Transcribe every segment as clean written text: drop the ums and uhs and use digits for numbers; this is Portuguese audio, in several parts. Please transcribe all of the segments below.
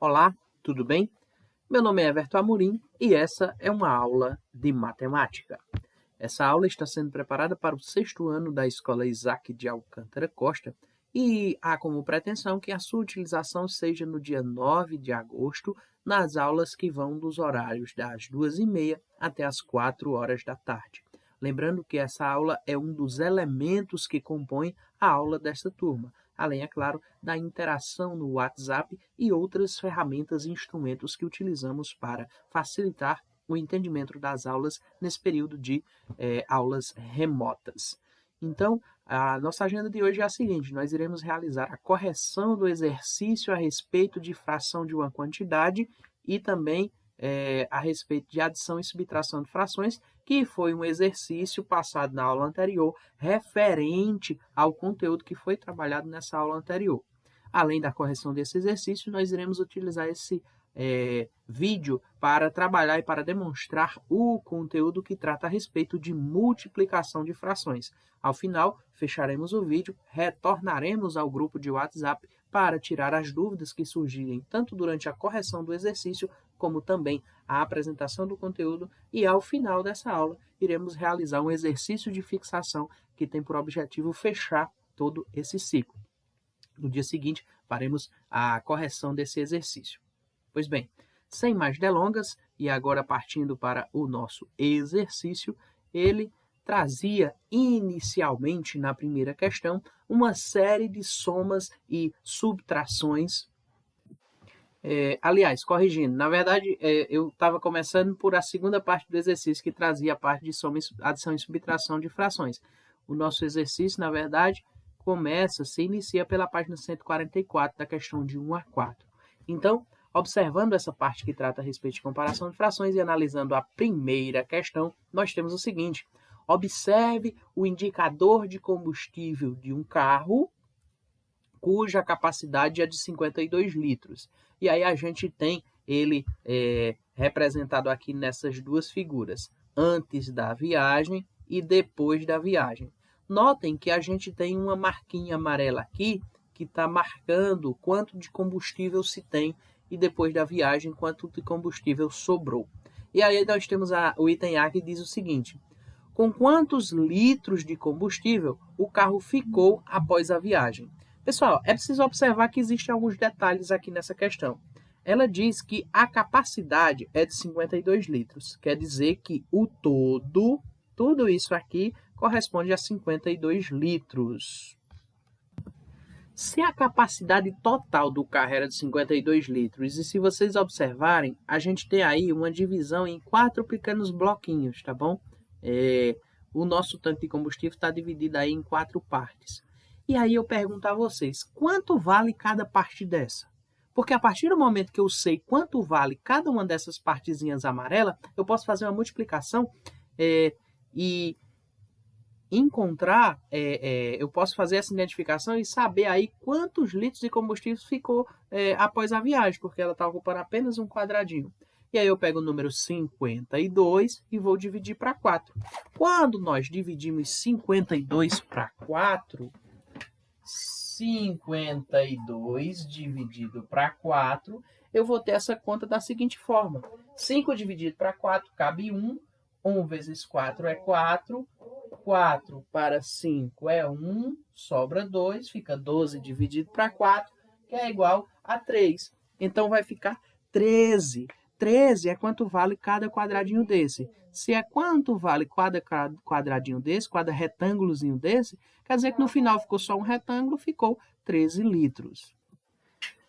Olá, tudo bem? Meu nome é Everton Amorim e essa é uma aula de matemática. Essa aula está sendo preparada para o 6º ano da Escola Isaac de Alcântara Costa e há como pretensão que a sua utilização seja no dia 9 de agosto, nas aulas que vão dos horários das 2h30 até as 4 horas da tarde. Lembrando que essa aula é um dos elementos que compõem a aula desta turma, além, é claro, da interação no WhatsApp e outras ferramentas e instrumentos que utilizamos para facilitar o entendimento das aulas nesse período de aulas remotas. Então, a nossa agenda de hoje é a seguinte: nós iremos realizar a correção do exercício a respeito de fração de uma quantidade e também a respeito de adição e subtração de frações, que foi um exercício passado na aula anterior, referente ao conteúdo que foi trabalhado nessa aula anterior. Além da correção desse exercício, nós iremos utilizar esse vídeo para trabalhar e para demonstrar o conteúdo que trata a respeito de multiplicação de frações. Ao final, fecharemos o vídeo, retornaremos ao grupo de WhatsApp para tirar as dúvidas que surgirem tanto durante a correção do exercício, como também a apresentação do conteúdo, e ao final dessa aula iremos realizar um exercício de fixação que tem por objetivo fechar todo esse ciclo. No dia seguinte, faremos a correção desse exercício. Pois bem, sem mais delongas, e agora partindo para o nosso exercício, ele trazia inicialmente, na primeira questão, uma série de somas e subtrações. Aliás, corrigindo, na verdade, eu estava começando por a segunda parte do exercício, que trazia a parte de soma, adição e subtração de frações. O nosso exercício, na verdade, se inicia pela página 144 da questão de 1 a 4. Então, observando essa parte que trata a respeito de comparação de frações e analisando a primeira questão, nós temos o seguinte: observe o indicador de combustível de um carro cuja capacidade é de 52 litros. E aí a gente tem ele representado aqui nessas duas figuras, antes da viagem e depois da viagem. Notem que a gente tem uma marquinha amarela aqui que está marcando quanto de combustível se tem e depois da viagem quanto de combustível sobrou. E aí nós temos o item A que diz o seguinte: com quantos litros de combustível o carro ficou após a viagem? Pessoal, é preciso observar que existem alguns detalhes aqui nessa questão. Ela diz que a capacidade é de 52 litros, quer dizer que o todo, tudo isso aqui, corresponde a 52 litros. Se a capacidade total do carro era de 52 litros, e se vocês observarem, a gente tem aí uma divisão em 4 pequenos bloquinhos, tá bom? O nosso tanque de combustível está dividido aí em 4 partes. E aí eu pergunto a vocês, quanto vale cada parte dessa? Porque a partir do momento que eu sei quanto vale cada uma dessas partezinhas amarelas, eu posso fazer uma multiplicação e encontrar, eu posso fazer essa identificação e saber aí quantos litros de combustível ficou após a viagem, porque ela está ocupando apenas um quadradinho. E aí eu pego o número 52 e vou dividir para 4. Quando nós dividimos 52 para 4, 52 dividido para 4, eu vou ter essa conta da seguinte forma: 5 dividido para 4 cabe 1, 1 vezes 4 é 4, 4 para 5 é 1, sobra 2, fica 12 dividido para 4, que é igual a 3. Então, vai ficar 13. 13 é quanto vale cada quadradinho desse. Se é quanto vale cada quadradinho desse, cada retângulozinho desse, quer dizer que no final ficou só um retângulo, ficou 13 litros.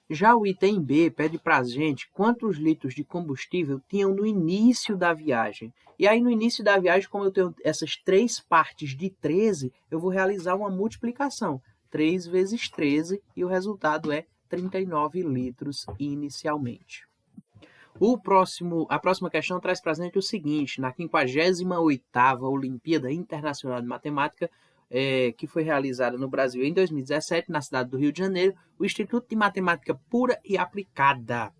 Já o item B pede para a gente quantos litros de combustível tinham no início da viagem. E aí no início da viagem, como eu tenho essas 3 partes de 13, eu vou realizar uma multiplicação. 3 vezes 13 e o resultado é 39 litros inicialmente. A próxima questão traz para a gente o seguinte: na 58ª Olimpíada Internacional de Matemática, que foi realizada no Brasil em 2017, na cidade do Rio de Janeiro, o Instituto de Matemática Pura e Aplicada.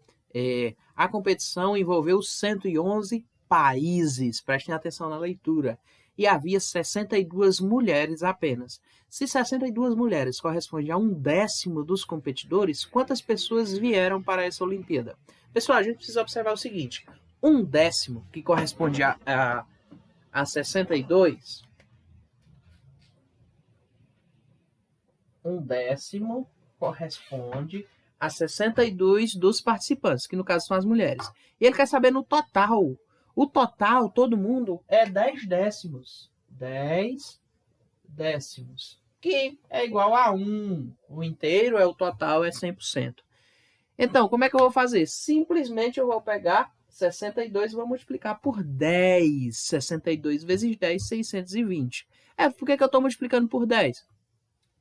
A competição envolveu 111 países, prestem atenção na leitura, e havia 62 mulheres apenas. Se 62 mulheres correspondem a 1/10 dos competidores, quantas pessoas vieram para essa Olimpíada? Pessoal, a gente precisa observar o seguinte: 1/10, que corresponde a 62, 1/10 corresponde a 62 dos participantes, que no caso são as mulheres. E ele quer saber no total. O total, todo mundo, é 10/10. 10/10, que é igual a 1. O inteiro é o total, é 100%. Então, como é que eu vou fazer? Simplesmente eu vou pegar 62 e vou multiplicar por 10. 62 vezes 10, 620. Por que eu estou multiplicando por 10?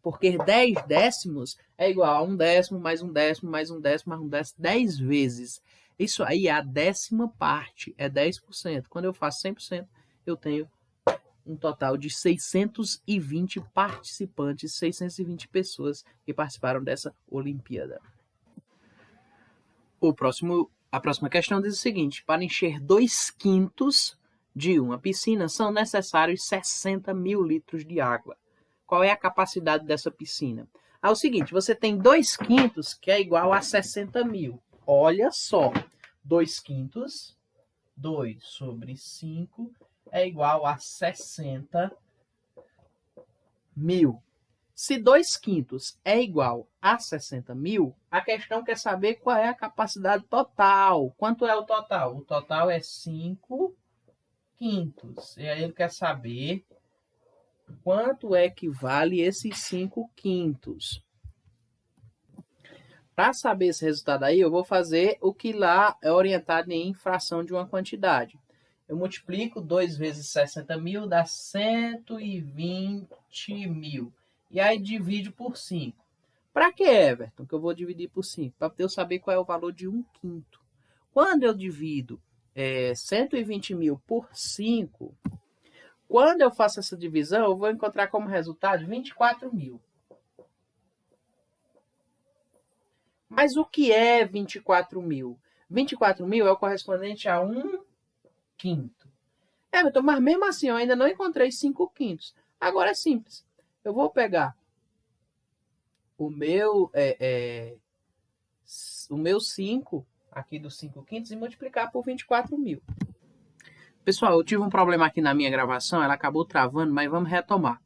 Porque 10/10 é igual a 1/10, mais 1/10, mais 1/10, mais 1/10, 10 vezes. Isso aí é a 10ª parte, é 10%. Quando eu faço 100%, eu tenho um total de 620 participantes, 620 pessoas que participaram dessa Olimpíada. A próxima questão diz o seguinte: para encher 2/5 de uma piscina, são necessários 60 mil litros de água. Qual é a capacidade dessa piscina? É o seguinte, você tem 2/5, que é igual a 60 mil. Olha só, 2/5, 2 sobre 5 é igual a 60 mil. Se 2/5 é igual a 60 mil, a questão quer saber qual é a capacidade total. Quanto é o total? O total é 5/5. E aí ele quer saber quanto é que vale esses 5/5. Para saber esse resultado aí, eu vou fazer o que lá é orientado em fração de uma quantidade. Eu multiplico 2 vezes 60 mil, dá 120 mil. E aí divido por 5. Para que, Everton, que eu vou dividir por 5? Para eu saber qual é o valor de 1/5. Quando eu divido 120 mil por 5, quando eu faço essa divisão, eu vou encontrar como resultado 24 mil. Mas o que é 24 mil? 24 mil é o correspondente a 1/5. Everton, mas mesmo assim eu ainda não encontrei 5/5. Agora é simples. Eu vou pegar o meu 5 aqui dos 5/5 e multiplicar por 24 mil. Pessoal, eu tive um problema aqui na minha gravação, ela acabou travando, mas vamos retomar.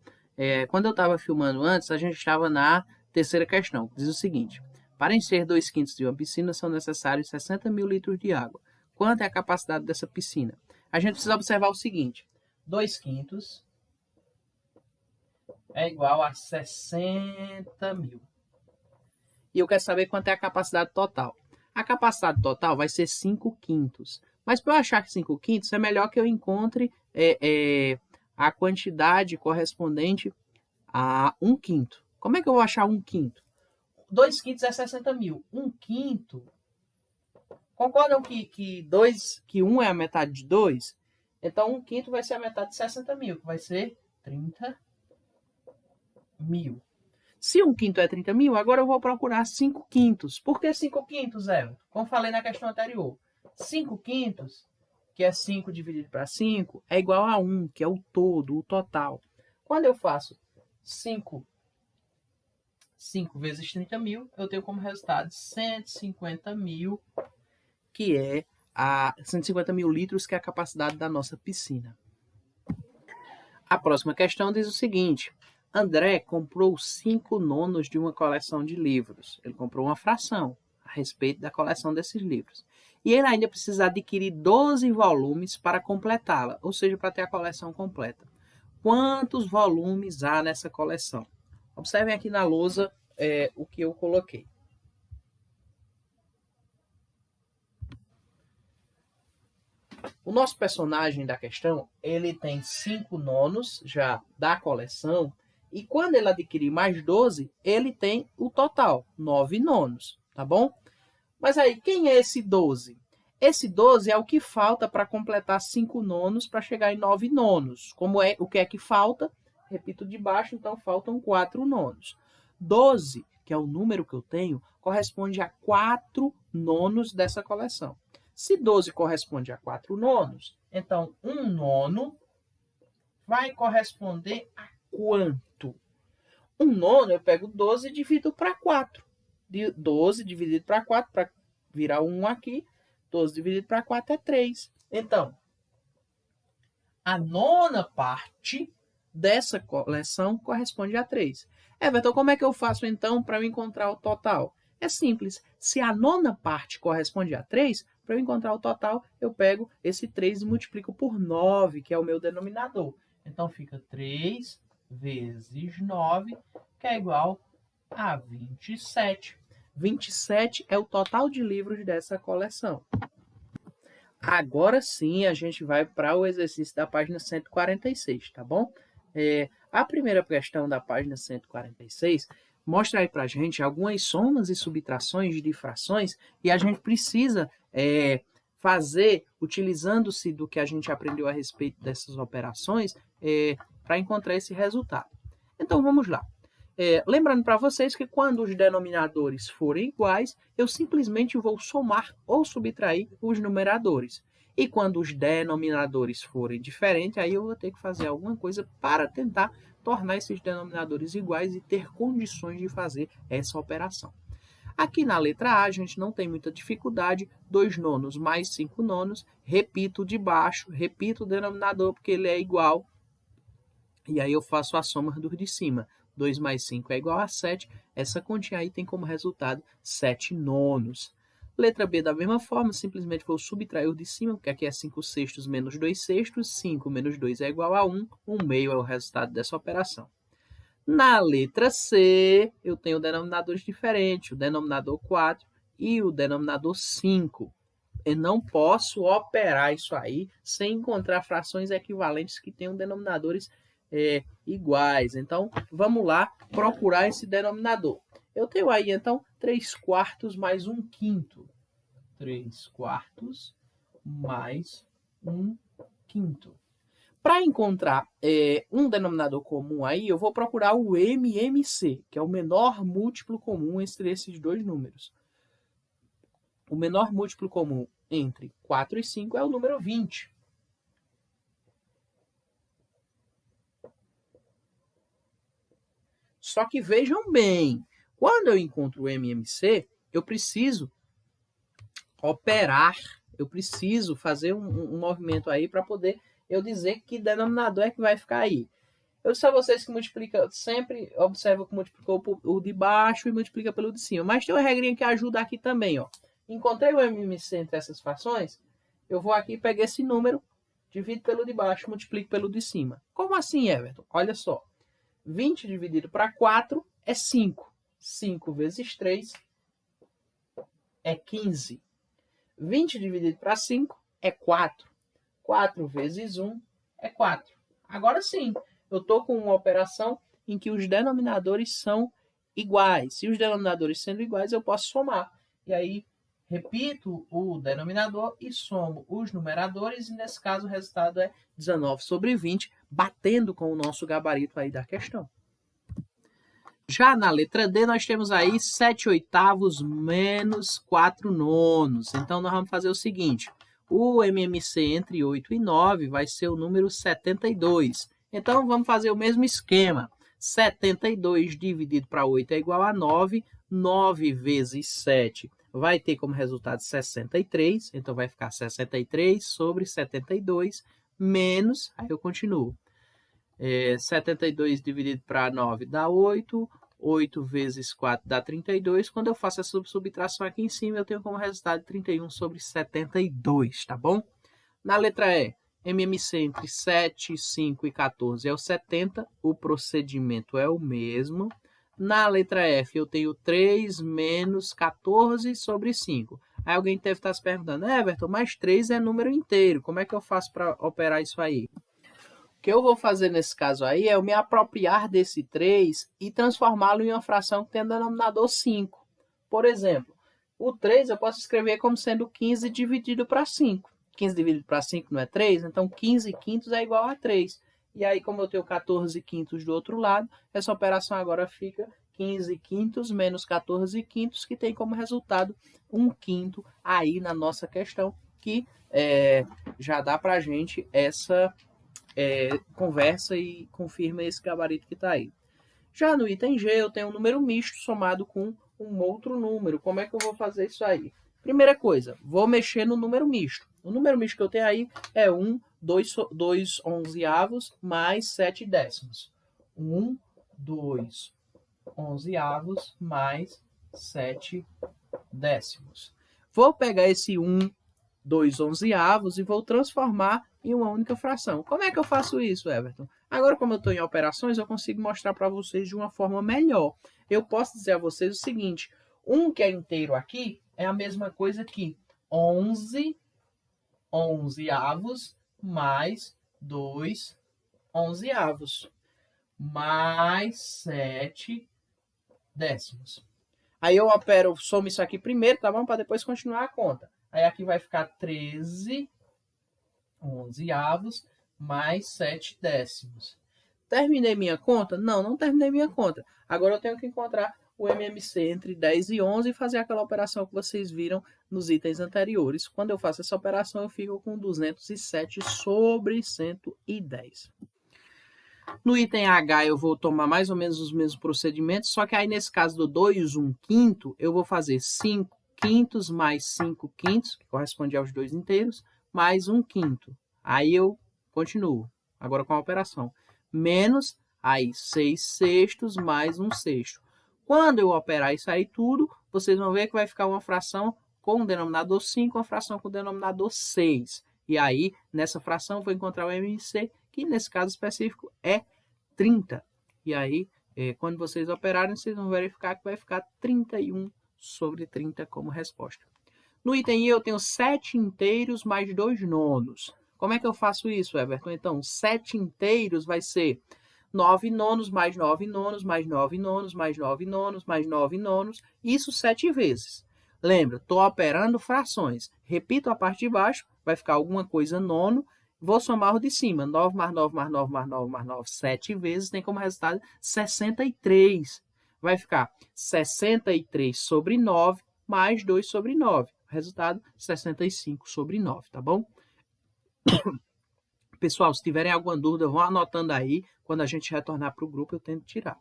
Quando eu estava filmando antes, a gente estava na terceira questão, que diz o seguinte: para encher 2/5 de uma piscina, são necessários 60 mil litros de água. Quanto é a capacidade dessa piscina? A gente precisa observar o seguinte: 2/5 é igual a 60 mil. E eu quero saber quanto é a capacidade total. A capacidade total vai ser 5/5. Mas para eu achar que 5/5 é melhor que eu encontre a quantidade correspondente a 1/5. Como é que eu vou achar 1/5? 2/5 é 60 mil. 1/5. Concordam que 1 é a metade de 2? Então 1/5 vai ser a metade de 60 mil, que vai ser 30 mil. Se 1/5 é 30 mil, agora eu vou procurar 5/5. Por que 5/5, Everton? Como falei na questão anterior. 5/5, que é 5 dividido para 5, é igual a 1, que é o todo, o total. Quando eu faço 5 vezes 30 mil, eu tenho como resultado 150 mil, que é 150 mil litros, que é a capacidade da nossa piscina. A próxima questão diz o seguinte: André comprou 5 nonos de uma coleção de livros. Ele comprou uma fração a respeito da coleção desses livros. E ele ainda precisa adquirir 12 volumes para completá-la, ou seja, para ter a coleção completa. Quantos volumes há nessa coleção? Observem aqui na lousa o que eu coloquei. O nosso personagem da questão, ele tem 5 nonos já da coleção, e quando ele adquirir mais 12, ele tem o total, 9 nonos, tá bom? Mas aí, quem é esse 12? Esse 12 é o que falta para completar 5 nonos para chegar em 9 nonos. O que é que falta? Repito de baixo, então faltam 4 nonos. 12, que é o número que eu tenho, corresponde a 4 nonos dessa coleção. Se 12 corresponde a 4 nonos, então 1 nono vai corresponder a quanto? Um nono, eu pego 12 e divido para 4. 12 dividido para 4, para virar 1 aqui. 12 dividido para 4 é 3. Então, a nona parte dessa coleção corresponde a 3. Everton, como é que eu faço então para eu encontrar o total? É simples. Se a nona parte corresponde a 3, para eu encontrar o total, eu pego esse 3 e multiplico por 9, que é o meu denominador. Então, fica 3 vezes 9, que é igual a 27. 27 é o total de livros dessa coleção. Agora sim, a gente vai para o exercício da página 146, tá bom? A primeira questão da página 146 mostra aí para a gente algumas somas e subtrações de frações e a gente precisa fazer, utilizando-se do que a gente aprendeu a respeito dessas operações, para encontrar esse resultado. Então, vamos lá. Lembrando para vocês que quando os denominadores forem iguais, eu simplesmente vou somar ou subtrair os numeradores. E quando os denominadores forem diferentes, aí eu vou ter que fazer alguma coisa para tentar tornar esses denominadores iguais e ter condições de fazer essa operação. Aqui na letra A, a gente não tem muita dificuldade. 2 nonos mais 5 nonos. Repito de baixo, repito o denominador porque ele é igual. E aí eu faço a soma dos de cima. 2 mais 5 é igual a 7. Essa continha aí tem como resultado 7 nonos. Letra B, da mesma forma, simplesmente vou subtrair o de cima, porque aqui é 5 sextos menos 2 sextos. 5 menos 2 é igual a 1. 1 meio é o resultado dessa operação. Na letra C, eu tenho denominadores diferentes. O denominador 4 e o denominador 5. Eu não posso operar isso aí sem encontrar frações equivalentes que tenham denominadores iguais. Então, vamos lá procurar esse denominador. Eu tenho aí, então, 3 quartos mais 1 quinto. 3 quartos mais 1 quinto. Para encontrar um denominador comum aí, eu vou procurar o MMC, que é o menor múltiplo comum entre esses dois números. O menor múltiplo comum entre 4 e 5 é o número 20. Só que vejam bem, quando eu encontro o MMC, eu preciso operar, eu preciso fazer um movimento aí para poder eu dizer que denominador é que vai ficar aí. Eu disse a vocês que multiplica, sempre observa que multiplicou o de baixo e multiplica pelo de cima. Mas tem uma regrinha que ajuda aqui também, ó. Encontrei o MMC entre essas frações, eu vou aqui pegar esse número, divido pelo de baixo, multiplico pelo de cima. Como assim, Everton? Olha só. 20 dividido para 4 é 5. 5 vezes 3 é 15. 20 dividido para 5 é 4. 4 vezes 1 é 4. Agora sim, eu estou com uma operação em que os denominadores são iguais. Se os denominadores sendo iguais, eu posso somar. E aí, repito o denominador e somo os numeradores. E nesse caso, o resultado é 19 sobre 20, batendo com o nosso gabarito aí da questão. Já na letra D, nós temos aí 7 oitavos menos 4 nonos. Então, nós vamos fazer o seguinte. O MMC entre 8 e 9 vai ser o número 72. Então, vamos fazer o mesmo esquema. 72 dividido para 8 é igual a 9. 9 vezes 7 vai ter como resultado 63. Então, vai ficar 63 sobre 72 menos... Aí eu continuo. 72 dividido para 9 dá 8. 8 vezes 4 dá 32. Quando eu faço essa subtração aqui em cima, eu tenho como resultado 31 sobre 72, tá bom? Na letra E, MMC entre 7, 5 e 14 é o 70. O procedimento é o mesmo. Na letra F, eu tenho 3 menos 14 sobre 5. Aí alguém deve estar se perguntando, Everton, mas 3 é número inteiro. Como é que eu faço para operar isso aí? O que eu vou fazer nesse caso aí é eu me apropriar desse 3 e transformá-lo em uma fração que tem denominador 5. Por exemplo, o 3 eu posso escrever como sendo 15 dividido para 5. 15 dividido para 5 não é 3? Então 15 quintos é igual a 3. E aí, como eu tenho 14 quintos do outro lado, essa operação agora fica 15 quintos menos 14 quintos, que tem como resultado 1 quinto aí na nossa questão, que já dá para a gente essa conversa e confirma esse gabarito que está aí. Já no item G, eu tenho um número misto somado com um outro número. Como é que eu vou fazer isso aí? Primeira coisa, vou mexer no número misto. O número misto que eu tenho aí é 1, 2 onzeavos mais 7 décimos. 1, 2 onzeavos mais 7 décimos. Vou pegar esse 1, 2 onzeavos e vou transformar em uma única fração. Como é que eu faço isso, Everton? Agora, como eu estou em operações, eu consigo mostrar para vocês de uma forma melhor. Eu posso dizer a vocês o seguinte: 1 que é inteiro aqui é a mesma coisa que 11 onzeavos mais 2 onzeavos mais 7 décimos. Aí eu somo isso aqui primeiro, tá bom? Para depois continuar a conta. Aí aqui vai ficar 13 onzeavos mais 7 décimos. Terminei minha conta? Não, não terminei minha conta. Agora eu tenho que encontrar o MMC entre 10 e 11 e fazer aquela operação que vocês viram nos itens anteriores. Quando eu faço essa operação, eu fico com 207 sobre 110. No item H, eu vou tomar mais ou menos os mesmos procedimentos, só que aí nesse caso do 2, 1 quinto, eu vou fazer 5 quintos mais 5 quintos, que corresponde aos 2 inteiros, mais 1 quinto. Aí eu continuo, agora com a operação. Menos, aí 6 sextos mais 1 sexto. Quando eu operar isso aí tudo, vocês vão ver que vai ficar uma fração com o denominador 5, uma fração com o denominador 6. E aí, nessa fração, eu vou encontrar o MMC, que nesse caso específico é 30. E aí, quando vocês operarem, vocês vão verificar que vai ficar 31 sobre 30 como resposta. No item I, eu tenho 7 inteiros mais 2 nonos. Como é que eu faço isso, Everton? Então, 7 inteiros vai ser 9 nonos mais 9 nonos mais 9 nonos mais 9 nonos mais 9 nonos. Isso 7 vezes. Lembra, estou operando frações. Repito a parte de baixo, vai ficar alguma coisa nono. Vou somar o de cima. 9 mais 9 mais 9 mais 9 mais 9, 7 vezes, tem como resultado 63. Vai ficar 63 sobre 9 mais 2 sobre 9. Resultado, 65 sobre 9, tá bom? Pessoal, se tiverem alguma dúvida, vão anotando aí. Quando a gente retornar para o grupo, eu tento tirar.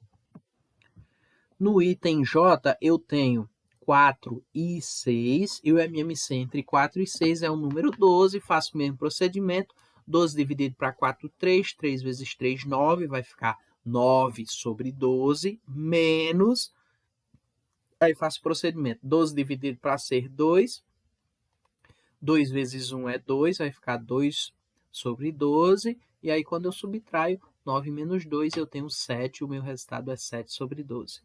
No item J, eu tenho 4 e 6. E o MMC entre 4 e 6 é o número 12. Faço o mesmo procedimento. 12 dividido para 4, 3. 3 vezes 3, 9. Vai ficar 9 sobre 12. Menos. Aí faço o procedimento. 12 dividido para ser 2. 2 vezes 1 é 2. Vai ficar 2 sobre 12. E aí, quando eu subtraio 9 menos 2, eu tenho 7. O meu resultado é 7 sobre 12.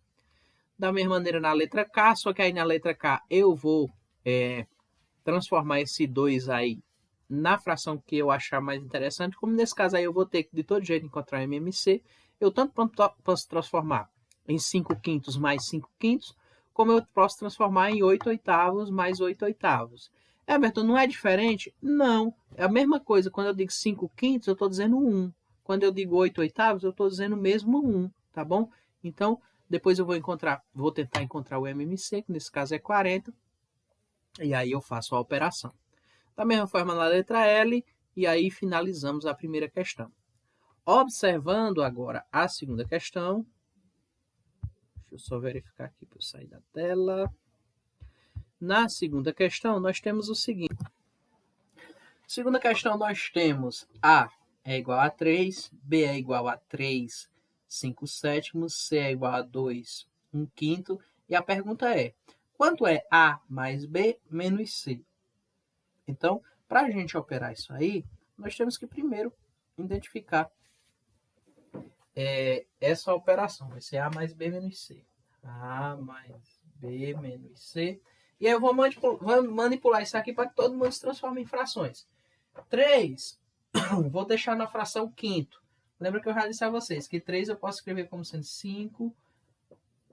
Da mesma maneira na letra K, só que aí na letra K eu vou transformar esse 2 aí na fração que eu achar mais interessante. Como nesse caso aí eu vou ter que de todo jeito encontrar o MMC, eu tanto posso transformar em 5 quintos mais 5 quintos, como eu posso transformar em 8 oitavos mais 8 oitavos. Everton, não é diferente? Não. É a mesma coisa. Quando eu digo 5 quintos, eu estou dizendo 1. Quando eu digo 8 oitavos, eu estou dizendo mesmo 1, tá bom? Então, depois eu vou tentar encontrar o MMC, que nesse caso é 40, e aí eu faço a operação. Da mesma forma na letra L, e aí finalizamos a primeira questão. Observando agora a segunda questão, deixa eu só verificar aqui para eu sair da tela. Na segunda questão, nós temos o seguinte. Segunda questão, nós temos A é igual a 3, B é igual a 3, 5 sétimos, C é igual a 2, 1 quinto. E a pergunta é, quanto é A mais B menos C? Então, para a gente operar isso aí, nós temos que primeiro identificar essa operação. Vai ser A mais B menos C. A mais B menos C. E aí eu vou manipular isso aqui para que todo mundo se transforme em frações. 3, vou deixar na fração quinto. Lembra que eu já disse a vocês que 3 eu posso escrever como sendo 5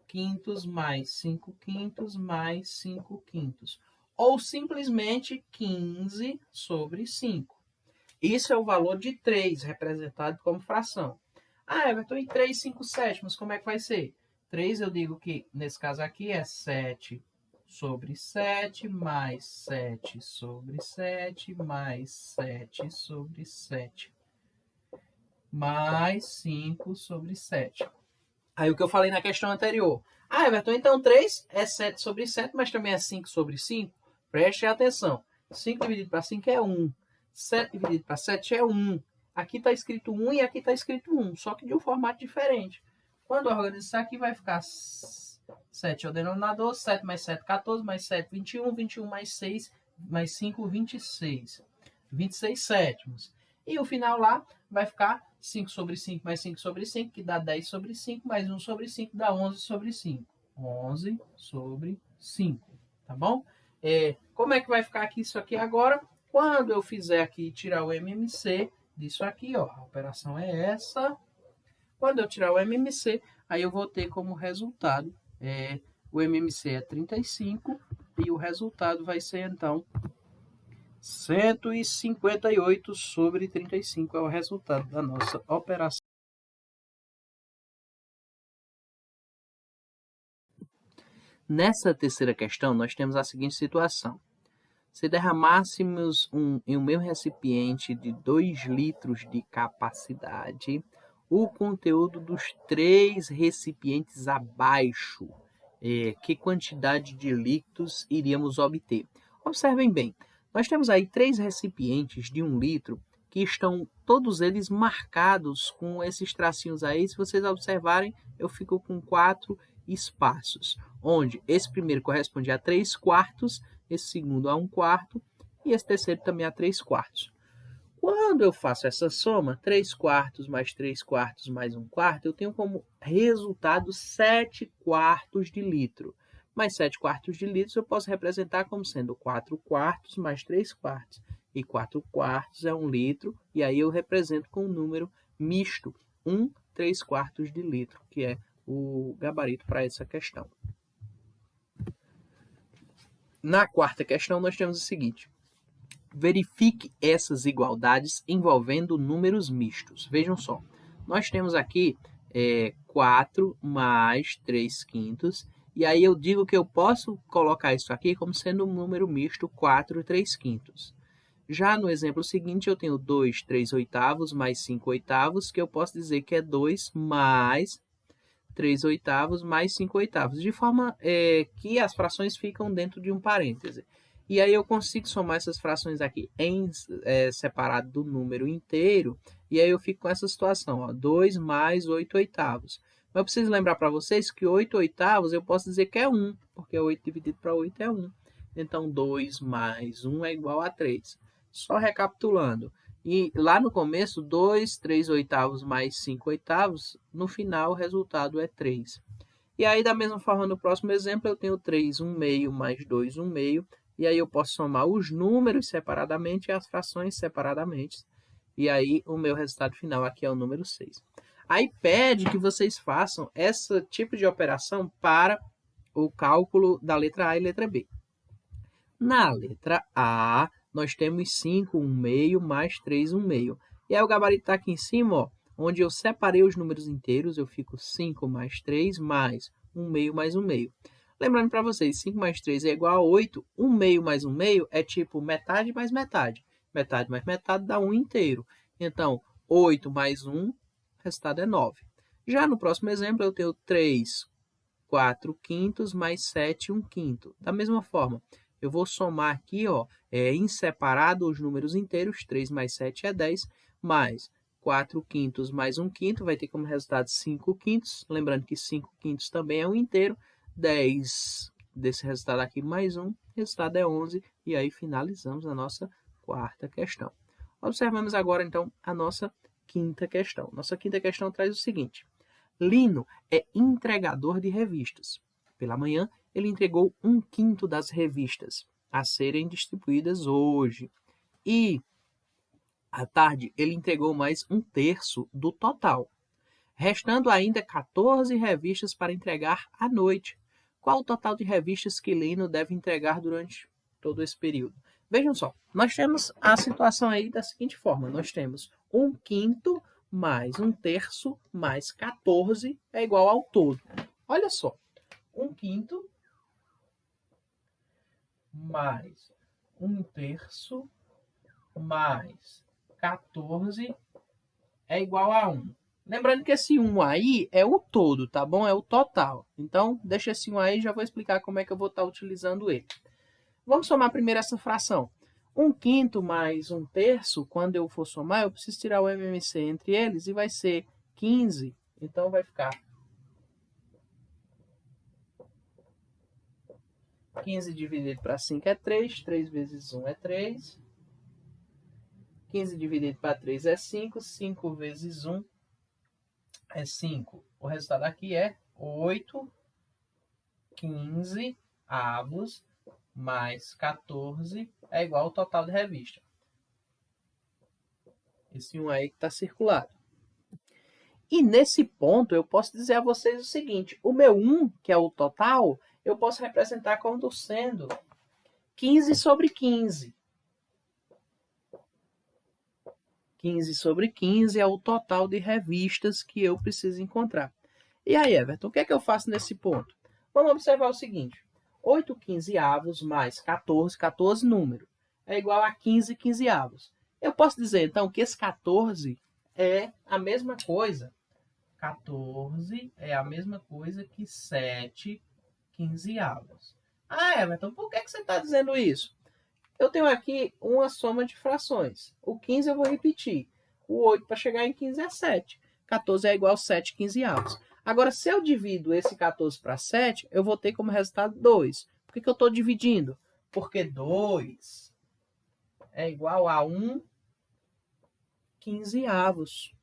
quintos mais 5 quintos mais 5 quintos. Ou simplesmente 15 sobre 5. Isso é o valor de 3, representado como fração. Ah, Everton, e 3, 5 sétimos, como é que vai ser? 3 eu digo que, nesse caso aqui, é 7 sobre 7, mais 7 sobre 7, mais 7 sobre 7. mais 5 sobre 7. Aí o que eu falei na questão anterior. Ah, Everton, então 3 é 7 sobre 7, mas também é 5 sobre 5? Preste atenção. 5 dividido para 5 é 1. 7 dividido para 7 é 1. Aqui está escrito 1 e aqui está escrito 1, só que de um formato diferente. Quando eu organizo isso aqui, vai ficar 7 é o denominador, 7 mais 7, 14, mais 7, 21, 21 mais 6, mais 5, 26. 26 sétimos. E o final lá vai ficar 5 sobre 5 mais 5 sobre 5, que dá 10 sobre 5, mais 1 sobre 5, dá 11 sobre 5. 11 sobre 5, tá bom? Como é que vai ficar aqui isso aqui agora? Quando eu fizer aqui tirar o MMC disso aqui, ó, a operação é essa. Quando eu tirar o MMC, aí eu vou ter como resultado, o MMC é 35 e o resultado vai ser, então, 158 sobre 35 é o resultado da nossa operação. Nessa terceira questão, nós temos a seguinte situação. Se derramássemos em um mesmo recipiente de 2 litros de capacidade, o conteúdo dos 3 recipientes abaixo, que quantidade de líquidos iríamos obter? Observem bem, nós temos aí 3 recipientes de 1 litro que estão todos eles marcados com esses tracinhos aí. Se vocês observarem, eu fico com 4 espaços, onde esse primeiro corresponde a 3 quartos, esse segundo a 1 quarto e esse terceiro também a 3 quartos. Quando eu faço essa soma, 3 quartos mais 3 quartos mais 1 quarto, eu tenho como resultado 7 quartos de litro. Mas 7 quartos de litro eu posso representar como sendo 4 quartos mais 3 quartos. E 4 quartos é 1 litro, e aí eu represento com um número misto, 3 quartos de litro, que é o gabarito para essa questão. Na quarta questão, nós temos o seguinte. Verifique essas igualdades envolvendo números mistos. Vejam só, nós temos aqui 4 mais 3 quintos, e aí eu digo que eu posso colocar isso aqui como sendo um número misto 4 e 3 quintos. Já no exemplo seguinte, eu tenho 2 3 oitavos mais 5 oitavos, que eu posso dizer que é 2 mais 3 oitavos mais 5 oitavos, de forma que as frações ficam dentro de um parêntese. E aí eu consigo somar essas frações aqui em separado do número inteiro, e aí eu fico com essa situação, ó, 2 mais 8 oitavos. Mas eu preciso lembrar para vocês que 8 oitavos eu posso dizer que é 1, porque 8 dividido para 8 é 1. Então, 2 mais 1 é igual a 3. Só recapitulando. E lá no começo, 2, 3 oitavos mais 5 oitavos, no final o resultado é 3. E aí, da mesma forma, no próximo exemplo, eu tenho 3, 1 meio mais 2, 1 meio. E aí eu posso somar os números separadamente e as frações separadamente. E aí o meu resultado final aqui é o número 6. Aí pede que vocês façam esse tipo de operação para o cálculo da letra A e letra B. Na letra A, nós temos 5, 1 meio, mais 3, 1 meio. E aí o gabarito está aqui em cima, ó, onde eu separei os números inteiros, eu fico 5 mais 3, mais 1 meio, mais 1 meio. Lembrando para vocês, 5 mais 3 é igual a 8, 1 meio mais 1 meio é tipo metade mais metade. Metade mais metade dá 1 inteiro. Então, 8 mais 1, o resultado é 9. Já no próximo exemplo, eu tenho 3, 4 quintos mais 7, 1 quinto. Da mesma forma, eu vou somar aqui, ó, em separado os números inteiros, 3 mais 7 é 10, mais 4 quintos mais 1 quinto, vai ter como resultado 5 quintos. Lembrando que 5 quintos também é um inteiro. 10 desse resultado aqui mais 1, o resultado é 11. E aí finalizamos a nossa quarta questão. Observamos agora, então, a nossa quinta questão. Nossa quinta questão traz o seguinte. Lino é entregador de revistas. Pela manhã, ele entregou 1/5 das revistas a serem distribuídas hoje. E, à tarde, ele entregou mais 1/3 do total, restando ainda 14 revistas para entregar à noite. Qual o total de revistas que Lino deve entregar durante todo esse período? Vejam só, nós temos a situação aí da seguinte forma. Nós temos 1/5 mais 1/3 mais 14 é igual ao todo. Olha só, 1/5 mais 1/3 mais 14 é igual a 1. Lembrando que esse 1 aí é o todo, tá bom? É o total. Então, deixa esse 1 aí e já vou explicar como é que eu vou estar utilizando ele. Vamos somar primeiro essa fração. 1/5 mais 1/3, quando eu for somar, eu preciso tirar o MMC entre eles e vai ser 15. Então, vai ficar 15 dividido para 5 é 3. 3 vezes 1 é 3. 15 dividido para 3 é 5. 5 vezes 1 é 5. O resultado aqui é 8. 15 avos mais 14 é igual ao total de revista. Esse 1 aí que está circulado. E nesse ponto eu posso dizer a vocês o seguinte, o meu 1, que é o total, eu posso representar como sendo 15 sobre 15. 15 sobre 15 é o total de revistas que eu preciso encontrar. E aí, Everton, o que é que eu faço nesse ponto? Vamos observar o seguinte. 8 quinzeavos mais 14, 14 número, é igual a 15 quinzeavos. Eu posso dizer, então, que esse 14 é a mesma coisa. 14 é a mesma coisa que 7 quinzeavos. Ah, Everton, por que você está dizendo isso? Eu tenho aqui uma soma de frações. O 15 eu vou repetir. O 8 para chegar em 15 é 7. 14 é igual a 7 quinzeavos. Agora, se eu divido esse 14 para 7, eu vou ter como resultado 2. Por que eu estou dividindo? Porque 2 é igual a 1 quinzeavos.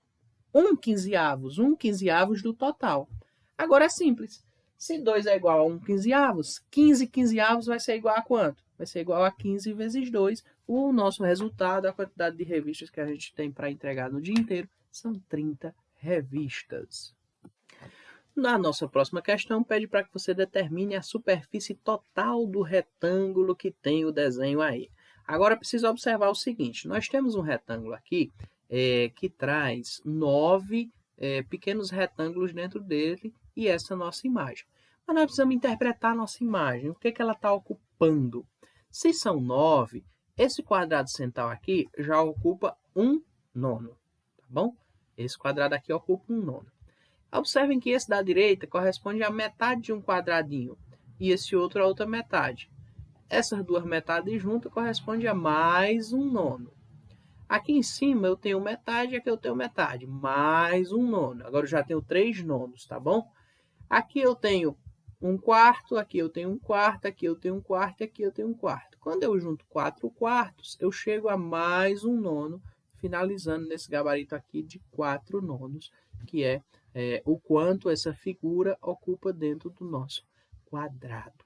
1 quinzeavos. 1 quinzeavos do total. Agora é simples. Se 2 é igual a 1 quinzeavos, 15 quinzeavos vai ser igual a quanto? Vai ser igual a 15 vezes 2. O nosso resultado, a quantidade de revistas que a gente tem para entregar no dia inteiro, são 30 revistas. Na nossa próxima questão, pede para que você determine a superfície total do retângulo que tem o desenho aí. Agora, precisa observar o seguinte. Nós temos um retângulo aqui que traz 9 pequenos retângulos dentro dele e essa é a nossa imagem. Mas nós precisamos interpretar a nossa imagem. O que, que ela está ocupando? Se são 9, esse quadrado central aqui já ocupa 1/9. Tá bom? Esse quadrado aqui ocupa 1/9. Observem que esse da direita corresponde à metade de um quadradinho e esse outro à outra metade. Essas duas metades juntas correspondem a mais 1/9. Aqui em cima eu tenho metade e aqui eu tenho metade, mais 1/9. Agora eu já tenho 3/9, tá bom? Aqui eu tenho 1/4, aqui eu tenho 1/4, aqui eu tenho 1/4 e aqui eu tenho 1/4. Quando eu junto 4/4, eu chego a mais 1/9, finalizando nesse gabarito aqui de 4/9, que é o quanto essa figura ocupa dentro do nosso quadrado.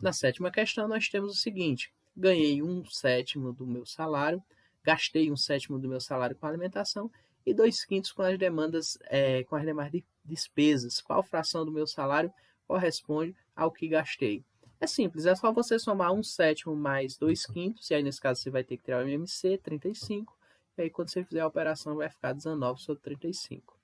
Na sétima questão, nós temos o seguinte. Ganhei 1/7 do meu salário, gastei 1/7 do meu salário com alimentação e 2/5 com as demandas, com as demais despesas. Qual fração do meu salário corresponde ao que gastei? É simples, é só você somar 1/7 mais 2/5, e aí nesse caso você vai ter que tirar o MMC, 35, e aí quando você fizer a operação vai ficar 19 sobre 35.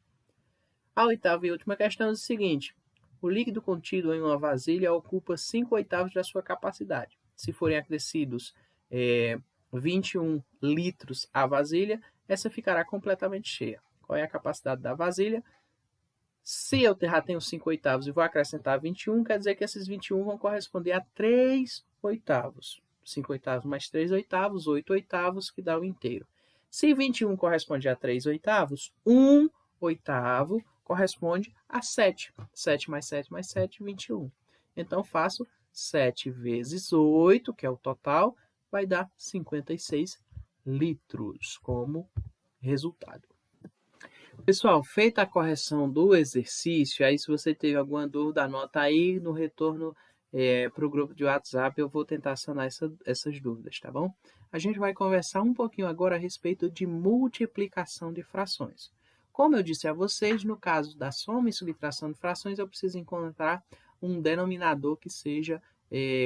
A oitava e última questão é o seguinte. O líquido contido em uma vasilha ocupa 5/8 da sua capacidade. Se forem acrescidos 21 litros à vasilha, essa ficará completamente cheia. Qual é a capacidade da vasilha? Se eu já tenho 5/8 e vou acrescentar 21, quer dizer que esses 21 vão corresponder a 3/8. 5/8 mais 3/8, 8/8, que dá o inteiro. Se 21 corresponde a 3/8, 1/8 corresponde a 7. 7 mais 7 mais 7, 21. Então, faço 7 vezes 8, que é o total, vai dar 56 litros como resultado. Pessoal, feita a correção do exercício, aí se você teve alguma dúvida, anota aí no retorno para o grupo de WhatsApp, eu vou tentar sanar essas dúvidas, tá bom? A gente vai conversar um pouquinho agora a respeito de multiplicação de frações. Como eu disse a vocês, no caso da soma e subtração de frações, eu preciso encontrar um denominador que seja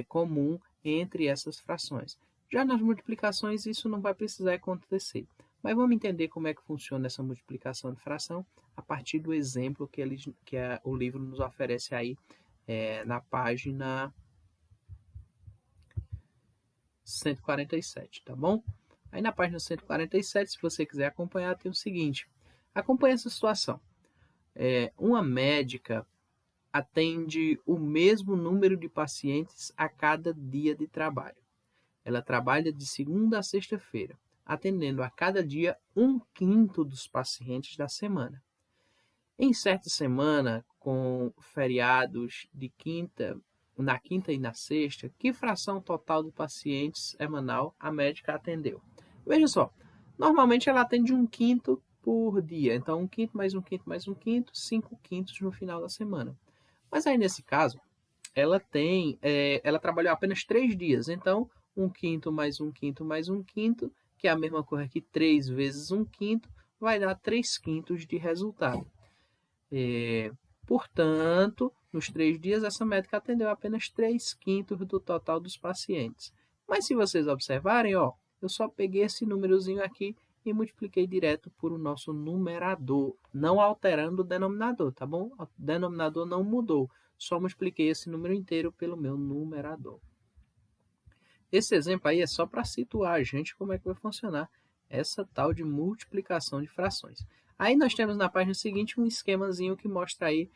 comum entre essas frações. Já nas multiplicações, isso não vai precisar acontecer. Mas vamos entender como é que funciona essa multiplicação de fração a partir do exemplo que o livro nos oferece aí na página 147, tá bom? Aí na página 147, se você quiser acompanhar, tem o seguinte. Acompanhe essa situação. Uma médica atende o mesmo número de pacientes a cada dia de trabalho. Ela trabalha de segunda a sexta-feira, atendendo a cada dia 1/5 dos pacientes da semana. Em certa semana, com feriados na quinta e na sexta, que fração total de pacientes semanal a médica atendeu? Veja só, normalmente ela atende 1/5 por dia, então 1/5 mais 1/5 mais 1/5, 5/5 no final da semana. Mas aí nesse caso, ela trabalhou apenas 3 dias, então 1/5 mais 1/5 mais 1/5, que é a mesma coisa que 3 vezes 1/5, vai dar 3/5 de resultado. Portanto, nos 3 dias, essa médica atendeu apenas 3/5 do total dos pacientes. Mas se vocês observarem, eu só peguei esse númerozinho aqui e multipliquei direto por o nosso numerador, não alterando o denominador, tá bom? O denominador não mudou, só multipliquei esse número inteiro pelo meu numerador. Esse exemplo aí é só para situar a gente como é que vai funcionar essa tal de multiplicação de frações. Aí nós temos na página seguinte um esquemazinho que mostra aí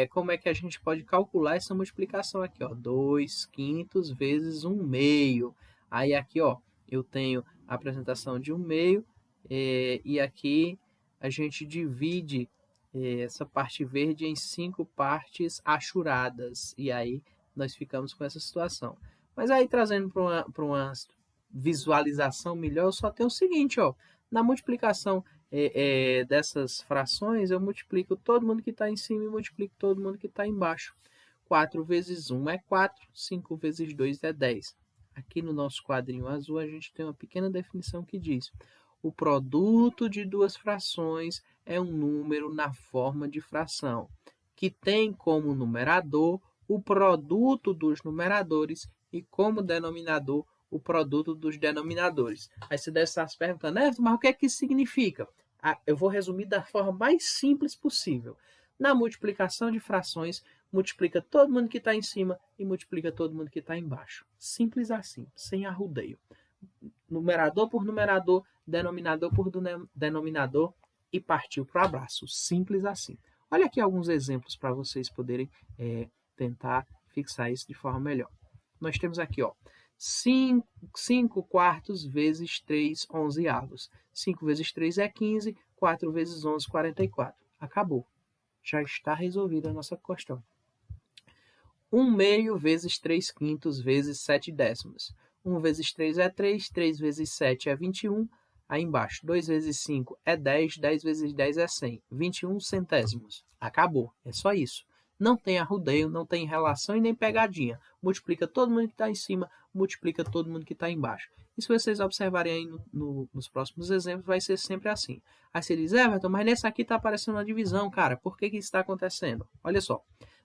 como é que a gente pode calcular essa multiplicação aqui, 2/5 vezes 1/2. Aí aqui, eu tenho a apresentação de 1/2 e aqui a gente divide essa parte verde em 5 partes achuradas. E aí nós ficamos com essa situação. Mas aí, trazendo para uma visualização melhor, eu só tenho o seguinte, na multiplicação dessas frações, eu multiplico todo mundo que está em cima e multiplico todo mundo que está embaixo. 4 vezes 1 é 4, 5 vezes 2 é 10. Aqui no nosso quadrinho azul, a gente tem uma pequena definição que diz: o produto de duas frações é um número na forma de fração, que tem como numerador o produto dos numeradores e como denominador o produto dos denominadores. Aí você deve estar se perguntando, mas o que é que isso significa? Eu vou resumir da forma mais simples possível. Na multiplicação de frações, multiplica todo mundo que está em cima e multiplica todo mundo que está embaixo. Simples assim, sem arrudeio. Numerador por numerador, denominador por denominador e partiu para o abraço. Simples assim. Olha aqui alguns exemplos para vocês poderem tentar fixar isso de forma melhor. Nós temos aqui, 5 quartos vezes 3 onzeavos. 5 vezes 3 é 15, 4 vezes 11, 44. Acabou. Já está resolvida a nossa questão. 1/2 vezes 3/5 vezes 7 décimos. 1 vezes 3 é 3, 3 vezes 7 é 21. Aí embaixo, 2 vezes 5 é 10, 10 vezes 10 é 100. 21 centésimos. Acabou. É só isso. Não tem arrudeio, não tem relação e nem pegadinha. Multiplica todo mundo que está em cima, multiplica todo mundo que está embaixo. E se vocês observarem aí nos próximos exemplos, vai ser sempre assim. Aí você diz, Everton, mas nesse aqui está aparecendo uma divisão, cara. Por que isso está acontecendo? Olha só.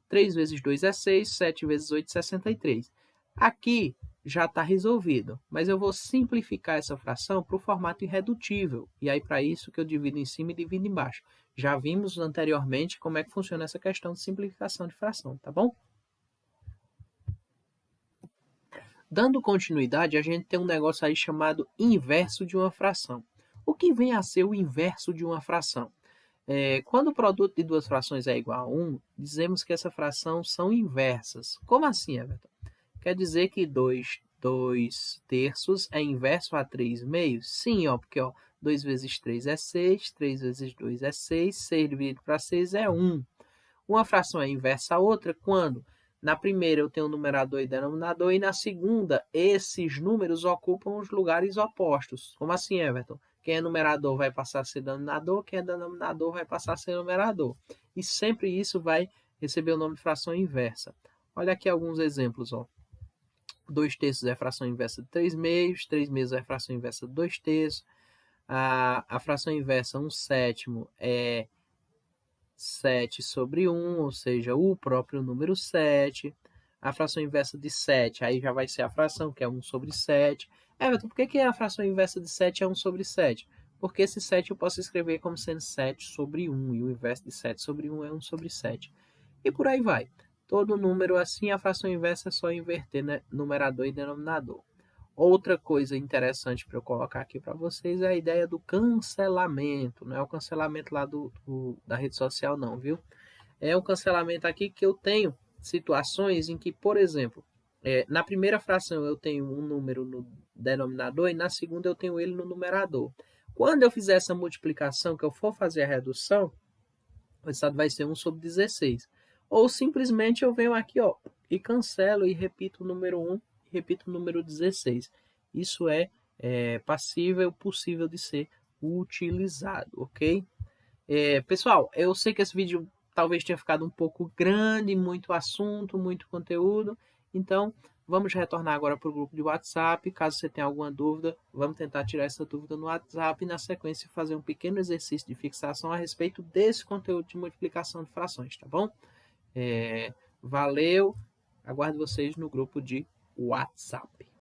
3 vezes 2 é 6, 7 vezes 8 é 63. Aqui já está resolvido, mas eu vou simplificar essa fração para o formato irredutível. E aí, para isso, que eu divido em cima e divido embaixo. Já vimos anteriormente como é que funciona essa questão de simplificação de fração, tá bom? Dando continuidade, a gente tem um negócio aí chamado inverso de uma fração. O que vem a ser o inverso de uma fração? Quando o produto de duas frações é igual a 1, dizemos que essa fração são inversas. Como assim, Everton? Quer dizer que 2 terços é inverso a 3 meios? Sim, porque 2 vezes 3 é 6, 3 vezes 2 é 6, 6 dividido para 6 é 1. Uma fração é inversa a outra quando na primeira eu tenho numerador e denominador e na segunda esses números ocupam os lugares opostos. Como assim, Everton? Quem é numerador vai passar a ser denominador, quem é denominador vai passar a ser numerador. E sempre isso vai receber o nome de fração inversa. Olha aqui alguns exemplos. 2 terços é fração inversa de 3 meios, 3 meios é fração inversa de 2 terços. A fração inversa 1/7 é 7 sobre 1, ou seja, o próprio número 7. A fração inversa de 7, aí já vai ser a fração, que é 1 sobre 7. Everton, por que a fração inversa de 7 é 1 sobre 7? Porque esse 7 eu posso escrever como sendo 7 sobre 1, e o inverso de 7 sobre 1 é 1 sobre 7. E por aí vai. Todo número assim, a fração inversa é só inverter, né? Numerador e denominador. Outra coisa interessante para eu colocar aqui para vocês é a ideia do cancelamento. Não é o cancelamento lá da rede social, não, viu? É um cancelamento aqui que eu tenho situações em que, por exemplo, na primeira fração eu tenho um número no denominador e na segunda eu tenho ele no numerador. Quando eu fizer essa multiplicação, que eu for fazer a redução, o resultado vai ser 1 sobre 16. Ou simplesmente eu venho aqui, ó, e cancelo e repito o número 1 e repito o número 16. Isso é passível, possível de ser utilizado, ok? Pessoal, eu sei que esse vídeo talvez tenha ficado um pouco grande, muito assunto, muito conteúdo, então vamos retornar agora para o grupo de WhatsApp. Caso você tenha alguma dúvida, vamos tentar tirar essa dúvida no WhatsApp e na sequência fazer um pequeno exercício de fixação a respeito desse conteúdo de multiplicação de frações, tá bom? Valeu, aguardo vocês no grupo de WhatsApp.